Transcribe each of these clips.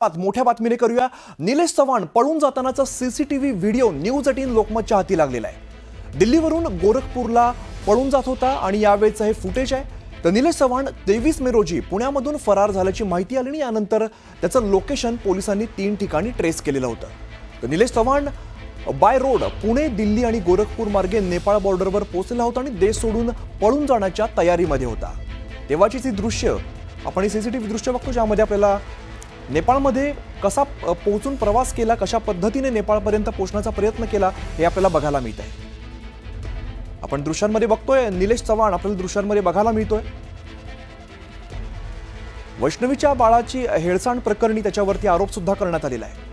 मोठ्या बातमीने करूया। निलेश चव्हाण पळून जातानाचा सीसीटीव्ही व्हिडिओ न्यूज 18 लोकमतच्या हाती लागलेला आहे। दिल्लीवरून गोरखपूरला पळून जात होता आणि यावेळेचं हे फुटेज आहे। तर निलेश चव्हाण 23 मे रोजी पुण्यामधून फरार झाल्याची माहिती आली आणि यानंतर त्याचं लोकेशन पोलिसांनी 3 ठिकाणी ट्रेस केलेलं होतं। तर निलेश चव्हाण बाय रोड पुणे, दिल्ली आणि गोरखपूर मार्गे नेपाळ बॉर्डरवर पोहोचला होता आणि देश सोडून पळून जाण्याच्या तयारीमध्ये होता। तेव्हाची ती दृश्य आपण सीसीटीव्ही दृश्य बघतो, ज्यामध्ये आपल्याला नेपाळमध्ये कसा पोहोचून प्रवास केला, कशा पद्धतीने नेपाळपर्यंत पोहोचण्याचा प्रयत्न केला हे आपल्याला बघायला मिळत आहे। आपण दृश्यांमध्ये बघतोय निलेश चव्हाण आपल्याला दृश्यांमध्ये बघायला मिळतोय। वैष्णवीच्या बाळाची हेळसांड प्रकरणी त्याच्यावरती आरोप सुद्धा करण्यात आलेला आहे।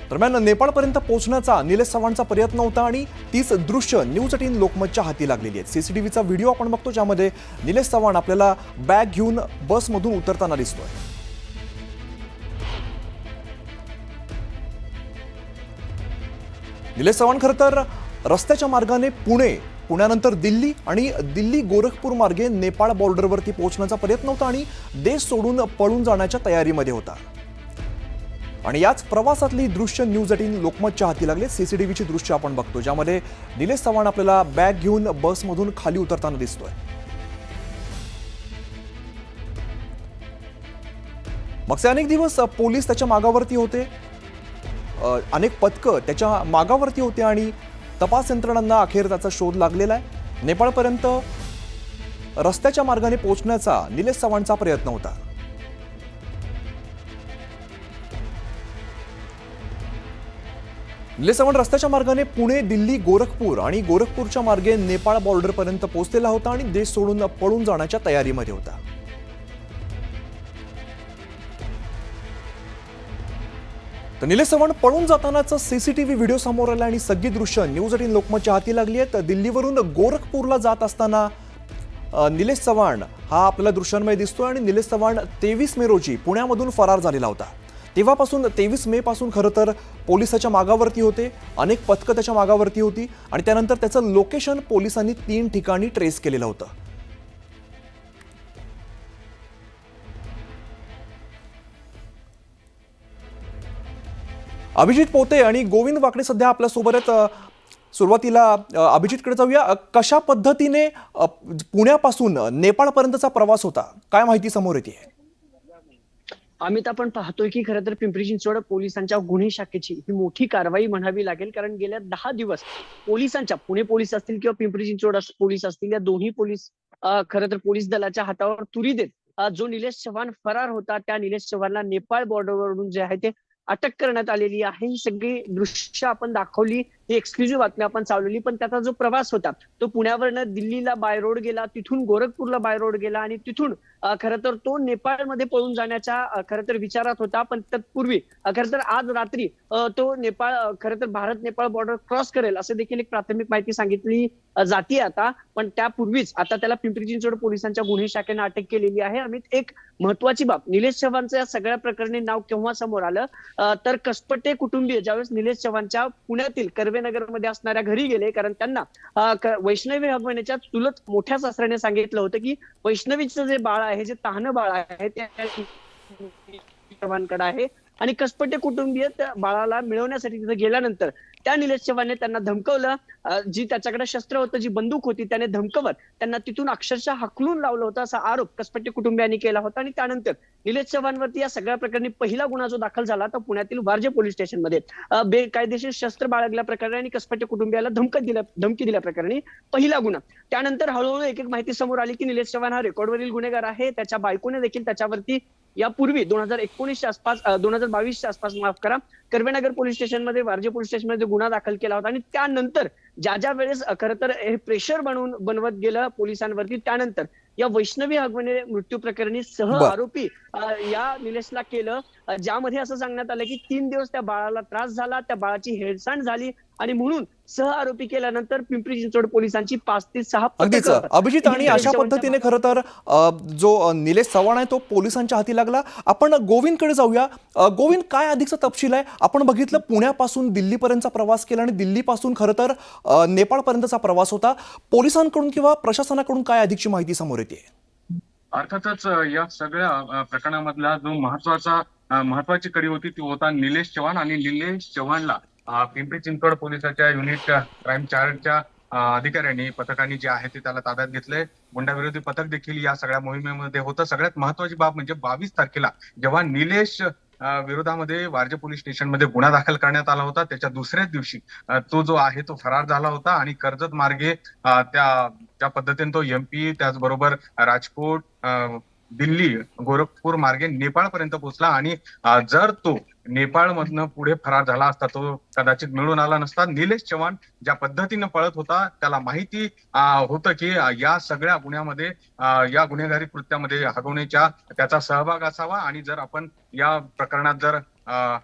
दरम्यान नेपाळपर्यंत पोहोचण्याचा निलेश चव्हाणचा प्रयत्न होता आणि तीच दृश्य न्यूज 18 लोकमतच्या हाती लागलेली आहेत। सीसीटीव्हीचा व्हिडिओ आपण बघतो, ज्यामध्ये निलेश चव्हाण आपल्याला बॅग घेऊन बसमधून उतरताना दिसतोय। निलेश चव्हाण खरं तर रस्त्याच्या मार्गाने पुण्यानंतर दिल्ली आणि दिल्ली गोरखपूर मार्गे नेपाळ बॉर्डरवरती पोहोचण्याचा प्रयत्न होता आणि देश सोडून पळून जाण्याच्या तयारीमध्ये होता। आणि याच प्रवासातली दृश्य न्यूज 18 लोकमतच्या हाती लागले। सीसीटीव्हीची दृश्य आपण बघतो, ज्यामध्ये निलेश चव्हाण आपल्याला बॅग घेऊन बसमधून खाली उतरताना दिसतोय। मग अनेक दिवस पोलीस त्याच्या मागावरती होते, अनेक पथकं त्याच्या मागावरती होते आणि तपास यंत्रणांना अखेर त्याचा शोध लागलेला आहे। नेपाळपर्यंत रस्त्याच्या मार्गाने पोहोचण्याचा निलेश चव्हाणचा प्रयत्न होता। निलेश चव्हाण रस्त्याच्या मार्गाने पुणे, दिल्ली, गोरखपूर आणि गोरखपूरच्या मार्गे नेपाळ बॉर्डरपर्यंत पोहोचलेला होता आणि देश सोडून पळून जाण्याच्या तयारीमध्ये होता। तर निलेश चव्हाण पळून जातानाचा सीसीटीव्ही व्हिडिओ समोर आला आणि सगळी दृश्य न्यूज 18 लोकमतच्या हाती लागली आहेत। दिल्लीवरून गोरखपूरला जात असताना निलेश चव्हाण हा आपल्याला दृश्यांमध्ये दिसतोय आणि निलेश चव्हाण 23 मे रोजी पुण्यामधून फरार झालेला होता। तेव्हापासून 23 मे पासून खरं तर पोलीस त्याच्या मागावरती होते, अनेक पथकं त्याच्या मागावरती होती आणि त्यानंतर त्याचं लोकेशन पोलिसांनी 3 ठिकाणी ट्रेस केलेलं होतं। अभिजित पोते आणि गोविंद वाकडे सध्या आपल्या सोबत आहेत। सुरुवातीला अभिजितकडे जाऊया। कशा पद्धतीने पुण्यापासून नेपाळपर्यंतचा प्रवास होता, काय माहिती समोर येते? अमित, आपण पाहतोय की खरं तर पिंपरी चिंचवड पोलिसांच्या गुन्हे शाखेची ही मोठी कारवाई म्हणावी लागेल, कारण गेल्या 10 दिवस पोलिसांच्या, पुणे पोलीस असतील किंवा पिंपरी चिंचवड पोलीस असतील, या दोन्ही पोलीस खरं तर पोलीस दलाच्या हातावर तुरी देत जो निलेश चव्हाण फरार होता त्या निलेश चव्हाणला नेपाळ बॉर्डरवरून जे आहे ते अटक करण्यात आलेली आहे। ही सगळी दृश्य आपण दाखवली, ही एक्सक्लुझिव्ह बातमी आपण चालवली, पण त्याचा जो प्रवास होता तो पुण्यावरनं दिल्लीला बाय रोड गेला, तिथून गोरखपूरला बाय रोड गेला आणि तिथून खरं तर तो नेपाळमध्ये पळून जाण्याच्या खरं तर विचारात होता। पण तत्पूर्वी खरं तर आज रात्री तो नेपाळ खरं तर भारत नेपाळ बॉर्डर क्रॉस करेल असं देखील एक प्राथमिक माहिती सांगितली जाते आता। पण त्यापूर्वीच आता त्याला पिंपरी चिंचवड पोलिसांच्या गुन्हे शाखेने अटक केलेली आहे। अमित, एक महत्वाची बाब, निलेश चव्हाणचं या सगळ्या प्रकरणी नाव केव्हा समोर आलं तर कसपटे कुटुंबीय ज्यावेळेस निलेश चव्हाणच्या पुण्यातील कर्वेनगरमध्ये असणाऱ्या घरी गेले, कारण त्यांना वैष्णवी हगवण्याच्या चुलत मोठ्या सासऱ्याने सांगितलं होतं की वैष्णवीचं जे बाळ आहे, जे ताहनं बाळ आहे ते चव्हाणकडे आहे आणि कसपटे कुटुंबीय त्या बाळाला मिळवण्यासाठी तिथे गेल्यानंतर त्या निलेश चव्हाणने त्यांना धमकवलं, जी त्याच्याकडे शस्त्र होतं, जी बंदूक होती, त्याने धमकवत त्यांना तिथून अक्षरशः हाकलून लावलं होतं असा आरोप कसपटे कुटुंबियांनी केला होता। आणि त्यानंतर निलेश चव्हाणवरती या सगळ्या प्रकरणी पहिला गुन्हा जो दाखल झाला तो पुण्यातील वारजे पोलीस स्टेशनमध्ये बेकायदेशीर शस्त्र बाळगल्या प्रकरणी आणि कसपटे कुटुंबियाला धमकी दिल्या प्रकरणी पहिला गुन्हा। त्यानंतर हळूहळू एक माहिती समोर आली की निलेश चव्हाण हा रेकॉर्डवरील गुन्हेगार आहे। त्याच्या बायकोने देखील त्याच्यावरती यापूर्वी 2019च्या आसपास 2022च्या आसपास माफ करा, कर्वेनगर पोलीस स्टेशनमध्ये, वारजे पोलीस स्टेशनमध्ये गुन्हा दाखल केला होता। आणि त्यानंतर ज्या वेळेस खरं तर हे प्रेशर बनवत गेलं पोलिसांवरती, त्यानंतर या वैष्णवी हगवणे मृत्यू प्रकरणी सह आरोपी या निलेशला केलं, ज्यामध्ये असं सांगण्यात आलं की 3 दिवस त्या बाळाला त्रास झाला, त्या बाळाची हेळसांड झाली आणि म्हणून सह आरोपी केल्यानंतर पिंपरी चिंचवड पोलिसांची 5 ते 6 अगदीच अभिजित, आणि अशा पद्धतीने खरं तर जो निलेश चव्हाण आहे तो पोलिसांच्या हाती लागला। आपण गोविंदकडे जाऊया। गोविंद, काय अधिकचा तपशील आहे? आपण बघितलं पुण्यापासून दिल्लीपर्यंतचा प्रवास केला आणि दिल्लीपासून खरं तर नेपाळपर्यंतचा प्रवास होता। पोलिसांकडून किंवा प्रशासनाकडून काय अधिकची माहिती समोर येते? अर्थातच या सगळ्या प्रकरणामधला जो महत्वाची कडी होती ती होता निलेश चव्हाण. आणि निलेश चव्हाणला पिंपरी चिंचवड पोलिसाच्या युनिट क्राईम चार्जच्या अधिकाऱ्यांनी पथकाने जे आहे ते त्याला ताब्यात घेतलंय. गुंडाविरोधी पथक देखील या सगळ्या मोहिमेमध्ये होतं. सगळ्यात महत्वाची बाब म्हणजे 22 तारखेला जेव्हा निलेश विरोधामध्ये वारजे पोलीस स्टेशनमध्ये गुन्हा दाखल करण्यात आला होता, त्याच्या दुसऱ्याच दिवशी तो जो आहे तो फरार झाला होता आणि कर्जत मार्गे त्या पद्धतीने तो MP त्याचबरोबर राजकोट, दिल्ली, गोरखपूर मार्गे नेपाळ पर्यंत पोहोचला. आणि जर तो नेपाळ मधनं पुढे फरार झाला असता तो कदाचित मिळून आला नसता. निलेश चव्हाण ज्या पद्धतीने पळत होता त्याला माहिती होतं की या सगळ्या गुन्ह्यामध्ये या गुन्हेगारी कृत्यामध्ये हगवण्याच्या त्याचा सहभाग असावा आणि जर आपण या प्रकरणात जर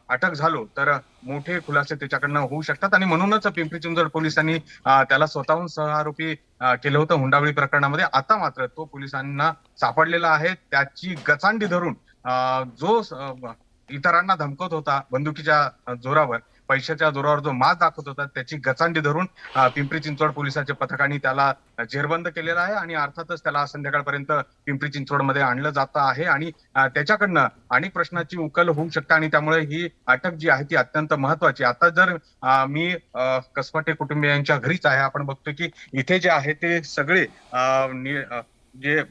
अटक झालो तर मोठे खुलासे त्याच्याकडनं होऊ शकतात. आणि म्हणूनच पिंपरी चिंचवड पोलिसांनी त्याला स्वतःहून सहआरोपी केलं होतं हुंडाबळी प्रकरणामध्ये. आता मात्र तो पोलिसांना सापडलेला आहे. त्याची गचांडी धरून जो इतरांना धमकत होता बंदुकीच्या जोरावर, पैशाच्या जोरावर जो माज दाखवत होता, त्याची गचांडी धरून पिंपरी चिंचवड पोलिसांच्या पथकाने त्याला जेरबंद केलेला आहे. आणि अर्थातच त्याला संध्याकाळपर्यंत पिंपरी चिंचवडमध्ये आणलं जात आहे आणि त्याच्याकडनं अनेक प्रश्नाची उकल होऊ शकते आणि त्यामुळे ही अटक जी आहे ती अत्यंत महत्वाची. आता जर मी कसपाटे कुटुंबियांच्या घरीच आहे, आपण बघतो की इथे जे आहे ते सगळे जे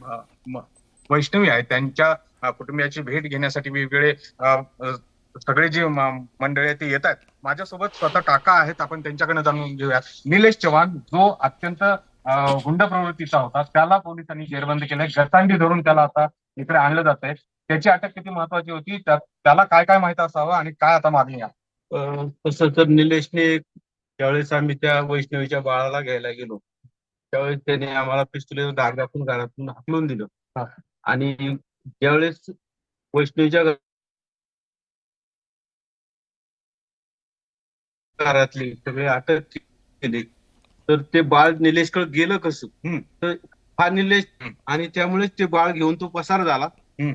वैष्णवी आहेत त्यांच्या कुटुंबियाची भेट घेण्यासाठी वेगवेगळे सगळे जे मंडळी ते येत आहेत. माझ्यासोबत स्वतः काका आहेत, आपण त्यांच्याकडे जाणून घेऊया. निलेश चव्हाण जो अत्यंत गुंड प्रवृत्तीचा होता त्याला पोलिसांनी जेरबंद केलंय, गचांडी धरून त्याला आता इकडे आणलं जात आहे. त्याची अटक किती महत्वाची होती, त्याला काय काय माहित असावं आणि काय आता मागणी आहे? तसं तर निलेशने ज्यावेळेस आम्ही त्या वैष्णवीच्या बाळाला घ्यायला गेलो त्यावेळेस त्याने आम्हाला पिस्तुलीवर धार दाखवून घरातून हाकलून दिलं. आणि ज्यावेळेस वैष्णवीच्या घरातली सगळे अटक केली तर ते बाळ निलेशकडे गेलं कसं, तर हा निलेश आणि त्यामुळेच ते बाळ घेऊन तो पसार झाला.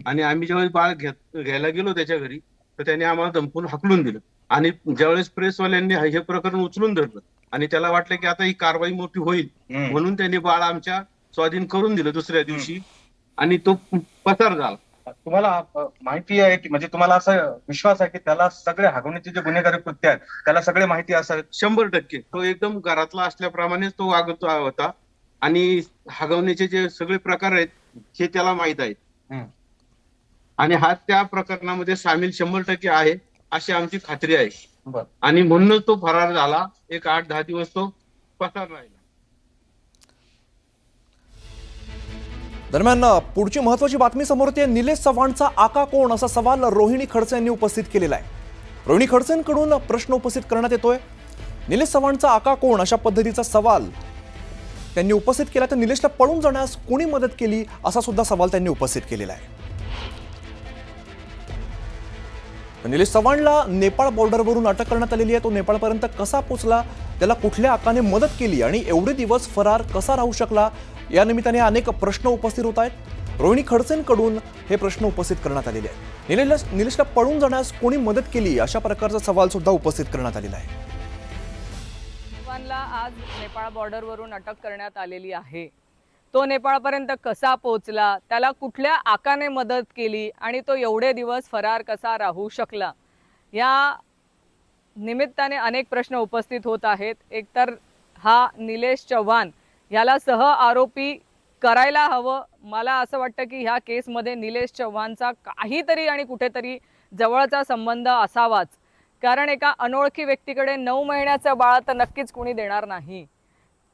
आणि आम्ही ज्यावेळेस बाळ घ्यायला गेलो त्याच्या घरी तर त्याने आम्हाला धमकून हाकलून दिलं. आणि ज्यावेळेस प्रेसवाल्यांनी हे प्रकरण उचलून धरलं आणि त्याला वाटलं की आता ही कारवाई मोठी होईल म्हणून त्यांनी बाळ आमच्या स्वाधीन करून दिलं दुसऱ्या दिवशी आणि तो पसार झाला. तुम्हाला माहिती आहे की म्हणजे तुम्हाला असा विश्वास आहे की त्याला सगळे हगवण्याचे जे गुन्हेगारी कृत्य आहेत त्याला सगळे माहिती असावेत? 100% तो एकदम घरातला असल्याप्रमाणेच तो वागत होता आणि हगवण्याचे जे सगळे प्रकार आहेत हे त्याला माहित आहेत. आणि हा त्या प्रकरणामध्ये सामील 100% आहे अशी आमची खात्री आहे. आणि म्हणूनच तो फरार झाला. एक 8-10 दिवस तो पसार राहिला. दरम्यान पुढची महत्वाची बातमी समोर येते. निलेश चव्हाणचा आका कोण असा सवाल रोहिणी खडसे यांनी उपस्थित केलेला आहे. रोहिणी खडसेंकडून प्रश्न उपस्थित करण्यात येतोय. निलेश चव्हाणचा आका कोण अशा पद्धतीचा सवाल त्यांनी उपस्थित केला. तर निलेशला पळून जाण्यास कोणी मदत केली असा सुद्धा सवाल त्यांनी उपस्थित केलेला आहे. निलेश चव्हाणला नेपाळ बॉर्डरवरून अटक करण्यात आलेली आहे. तो नेपाळपर्यंत कसा पोहोचला, त्याला कुठल्या आकाने मदत केली आणि एवढे दिवस फरार कसा राहू शकला, या निमित्ताने अनेक प्रश्न उपस्थित होत आहेत. रोहिणी खडसेंकडून हे प्रश्न उपस्थित करण्यात आलेले आहेत. निलेशला पळून जाण्यास कोणी मदत केली अशा प्रकारचा सवाल सुद्धा उपस्थित करण्यात आलेला आहे. चव्हाणला आज नेपाळ बॉर्डरवरून अटक करण्यात आलेली आहे. तो नेपाळपर्यंत कसा पोहोचला, त्याला कुठल्या आकाने मदत केली आणि तो एवढे दिवस फरार कसा राहू शकला, या निमित्ताने अनेक प्रश्न उपस्थित होत आहेत. एकतर हा निलेश चव्हाण याला सह आरोपी करायला हवं. मला असं वाटतं की ह्या केसमध्ये निलेश चव्हाणचा काहीतरी आणि कुठेतरी जवळचा संबंध असावाच. कारण एका अनोळखी व्यक्तीकडे 9 महिन्याचं बाळ तर नक्कीच कोणी देणार नाही.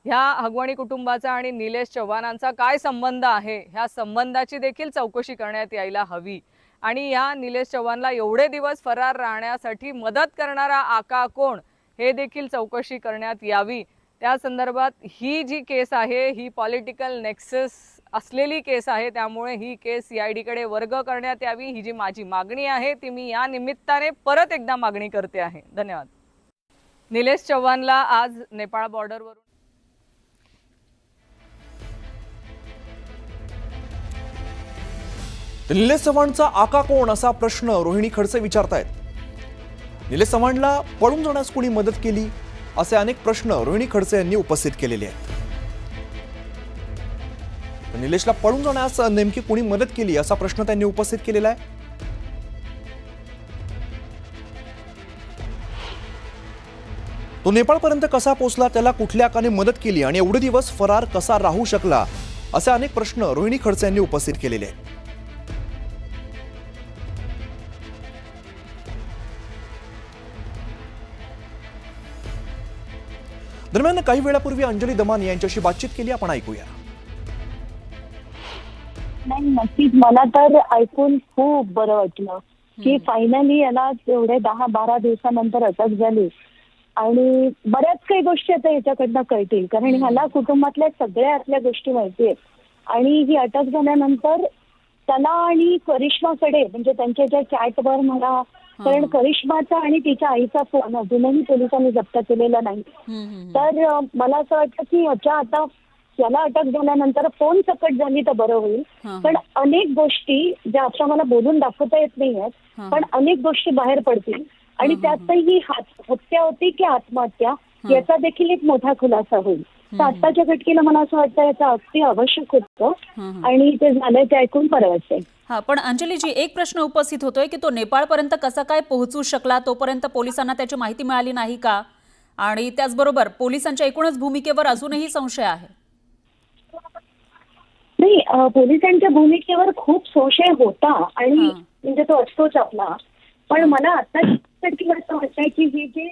ह्या हगवणी कुटुंबाचा आणि निलेश चव्हाणांचा काय संबंध आहे, ह्या संबंधाची देखील चौकशी करण्यात यायला हवी. आणि ह्या निलेश चव्हाणला एवढे दिवस फरार राहण्यासाठी मदत करणारा आका कोण हे देखील चौकशी करण्यात यावी. त्या संदर्भात ही जी केस आहे ही पॉलिटिकल नेक्सस असलेली केस आहे. त्यामुळे ही केस CID कडे वर्ग करण्यात यावी. ही जी माझी मागणी आहे ती मी या निमित्ताने परत एकदा मागणी करते आहे. धन्यवाद. निलेश चव्हाणला आज नेपाळ बॉर्डरवरून निलेश चव्हाणचा आका कोण असा प्रश्न रोहिणी खडसे विचारतायत. निलेश चव्हाणला पळून जाण्यास कोणी मदत केली असे अनेक प्रश्न रोहिणी खडसे यांनी उपस्थित केलेले आहेत. तर निलेशला पळून जाण्यास नेमकी कोणी मदत केली असा प्रश्न त्यांनी उपस्थित केलेला आहे. तो नेपाळपर्यंत कसा पोहोचला, त्याला कुठल्या आकाने मदत केली आणि एवढे दिवस फरार कसा राहू शकला, असे अनेक प्रश्न रोहिणी खडसे यांनी उपस्थित केलेले आहेत. दरम्यान काही वेळापूर्वी अंजली दमानी यांच्याशी बातचीत केली, आपण ऐकूया. नाही, नक्कीच मला तर ऐकून खूप बरं वाटलं की फायनली याला एवढे 10-12 दिवसानंतर अटक झाली आणि बऱ्याच काही गोष्टी आता याच्याकडनं कळतील, कारण ह्याला कुटुंबातल्या सगळ्या आतल्या गोष्टी माहिती आहेत. आणि ही अटक झाल्यानंतर त्याला आणि करिश्माकडे, म्हणजे त्यांच्या ज्या चॅटवर म्हणा, कारण करिश्माचा आणि तिच्या आईचा फोन अजूनही पोलिसांनी जप्त केलेला नाही. तर मला असं वाटतं की ह्याच्या आता याला अटक झाल्यानंतर फोन सकट झाली तर बरं होईल, पण अनेक गोष्टी ज्या आता मला बोलून दाखवता येत नाहीयेत, पण अनेक गोष्टी बाहेर पडतील आणि त्यातही ही हत्या होती की आत्महत्या याचा देखील एक मोठा खुलासा होईल. तर आत्ताच्या घटनेला मला असं वाटतं याचा अगदी आवश्यक होतं आणि ते झालंय ते ऐकून बरं वाटतंय. हा, पण अंजलीजी, एक प्रश्न उपस्थित होतोय की तो नेपाळपर्यंत कसा काय पोहोचू शकला, तोपर्यंत पोलिसांना त्याची माहिती मिळाली नाही का? आणि त्याचबरोबर पोलिसांच्या एकूणच भूमिकेवर अजूनही संशय आहे. नाही, पोलिसांच्या भूमिकेवर खूप संशय होता आणि म्हणजे तो असतोच आपला, पण मला आता असं वाटतंय की हे जे